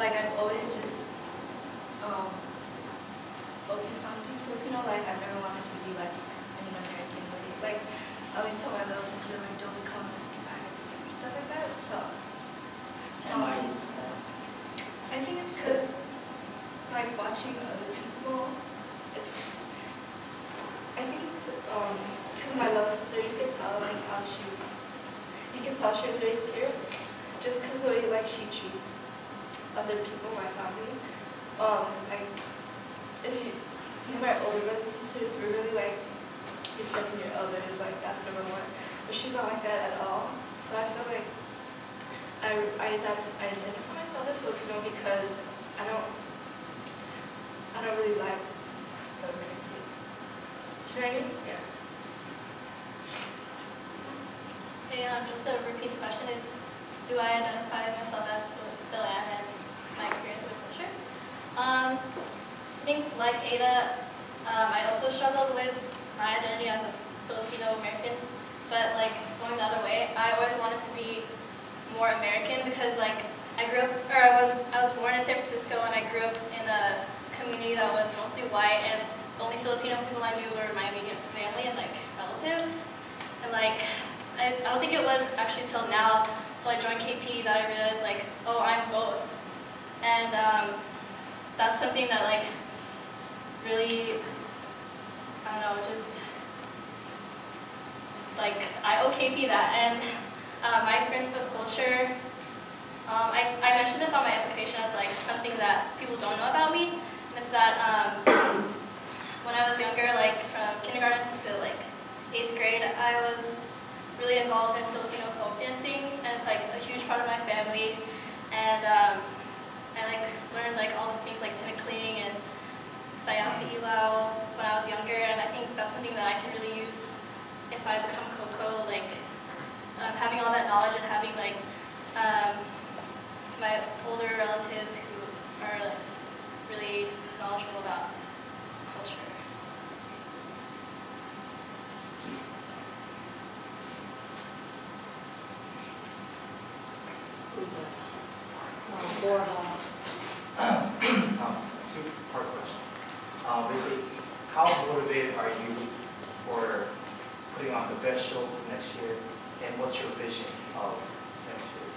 like I've always just focused on being Filipino. Like I've never wanted to be like an American. Like I always tell my little sister like don't become Americanized and stuff like that. So Why is that? I think it's because like watching other people, I think it's because my little sister, you can tell like how she was raised here, just because the way like she treats other people, my family. Like if you my older brothers and sisters, we're really like respecting your elders, like that's number one. But she's not like that at all. So I feel like I identify myself as Filipino because I don't really like the American. You know what I mean? Yeah. Okay, just to repeat the question, it's do I identify myself as still am and my experience with culture? I think like Ada, I also struggled with my identity as a Filipino American, but like going the other way, I always wanted to be more American because like I was born in San Francisco and I grew up in a community that was mostly white, and the only Filipino people I knew were my immediate family and like relatives. And like I don't think it was actually till now, till I joined KP, that I realized like, oh, I'm both. And that's something that like really, I don't know, just like I owe KP that. And my experience with the culture, I mentioned this on my application as like something that people don't know about me. And it's that when I was younger, like from kindergarten to like 8th grade, I was really involved in Filipino folk dancing, and it's like a huge part of my family. And I like learned like all the things like tinikling and sayaw sa ilaw when I was younger, and I think that's something that I can really use if I become Coco, like having all that knowledge and having like my older relatives who are like really knowledgeable about culture. Two-part question. Basically, how motivated are you for putting on the best show for next year, and what's your vision of next year's?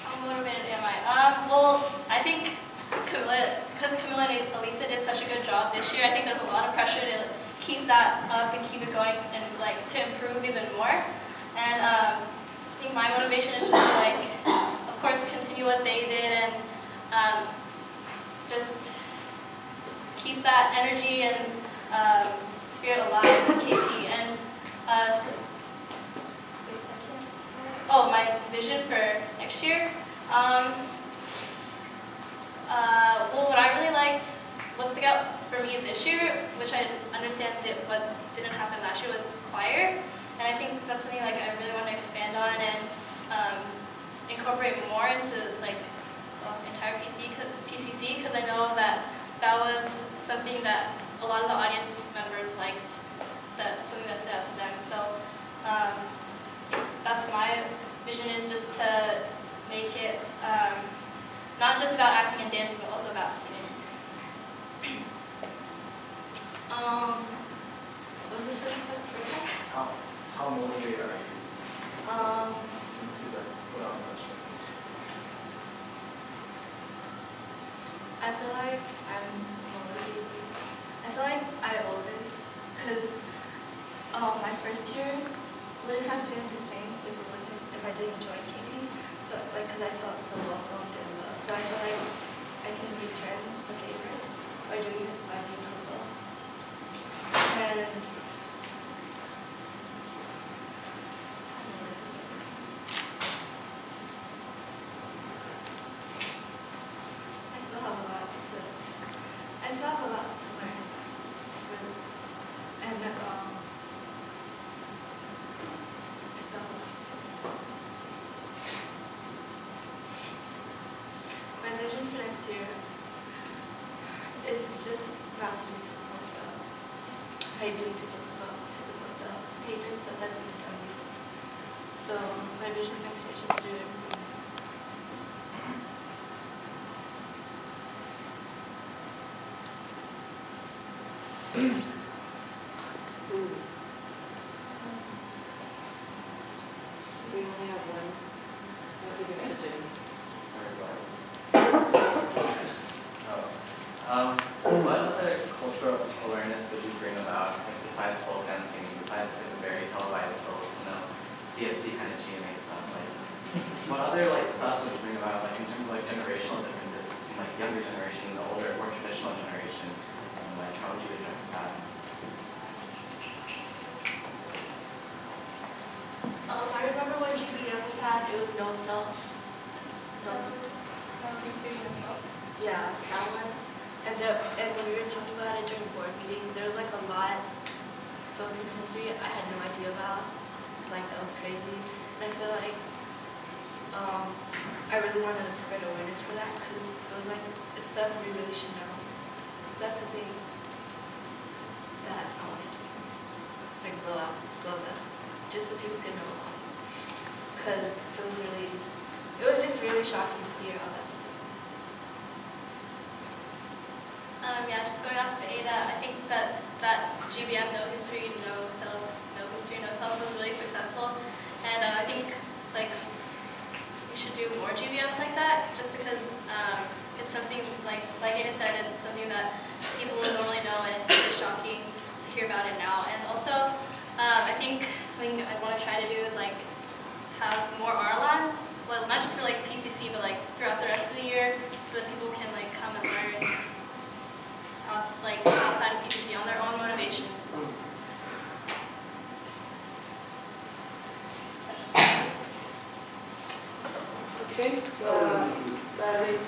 How motivated am I? Well, I think because Camilla and Elisa did such a good job this year, I think there's a lot of pressure to keep that up and keep it going and like to improve even more. And I think my motivation is just to like, of course, continue what they did and just keep that energy and spirit alive in KP. And my vision for next year. Well, what I really liked, what stuck out for me this year, which I understand what didn't happen last year, was choir. And I think that's something like I really want to expand on and incorporate more into like the entire PCC, because I know that that was something that a lot of the audience members liked, that's something that stood out to them. So that's my vision, is just to make it not just about acting and dancing, but also about singing. What was the first one? How motivated are you? I feel like I'm motivated. I feel like I owe this because my first year wouldn't have been the same if I didn't join KP. So like, because I felt so welcomed and loved. So I feel like I can return the favor by doing it by being Coco. And I still have a lot to learn. And I still have a lot. My vision for next year is just not to do typical stuff. I hate doing typical stuff. I hate doing stuff that's been done before. So my vision next year is just to do everything. We only have one. That's a good answer. What other cultural awareness would you bring about, like besides pole dancing, besides like the very televised CFC kind of GMA stuff? Like, what other like stuff would you bring about, like in terms of like generational differences between like younger generation and the older, more traditional generation? And like, how would you address that? I remember when GPM we had, it was no self. Yeah, that one. And when we were talking about it during board meeting, there was like a lot of Filipino history I had no idea about. Like that was crazy. And I feel like I really want to spread awareness for that because it was like it's stuff we really should know. So that's the thing that I want to do. Like blow up, just so people can know about it. Because it was just really shocking to hear all that stuff. Yeah, just going off of Ada, I think that GBM, no history, no self was really successful. And I think like we should do more GBMs like that just because it's something like Ada said, it's something that people don't normally know and it's really shocking to hear about it now. And also, I think something I want to try to do is like have more R-lines, well, not just for like PCC, but like throughout the rest of the year so that people can like come and learn like outside of PCC on their own motivation. Okay, that is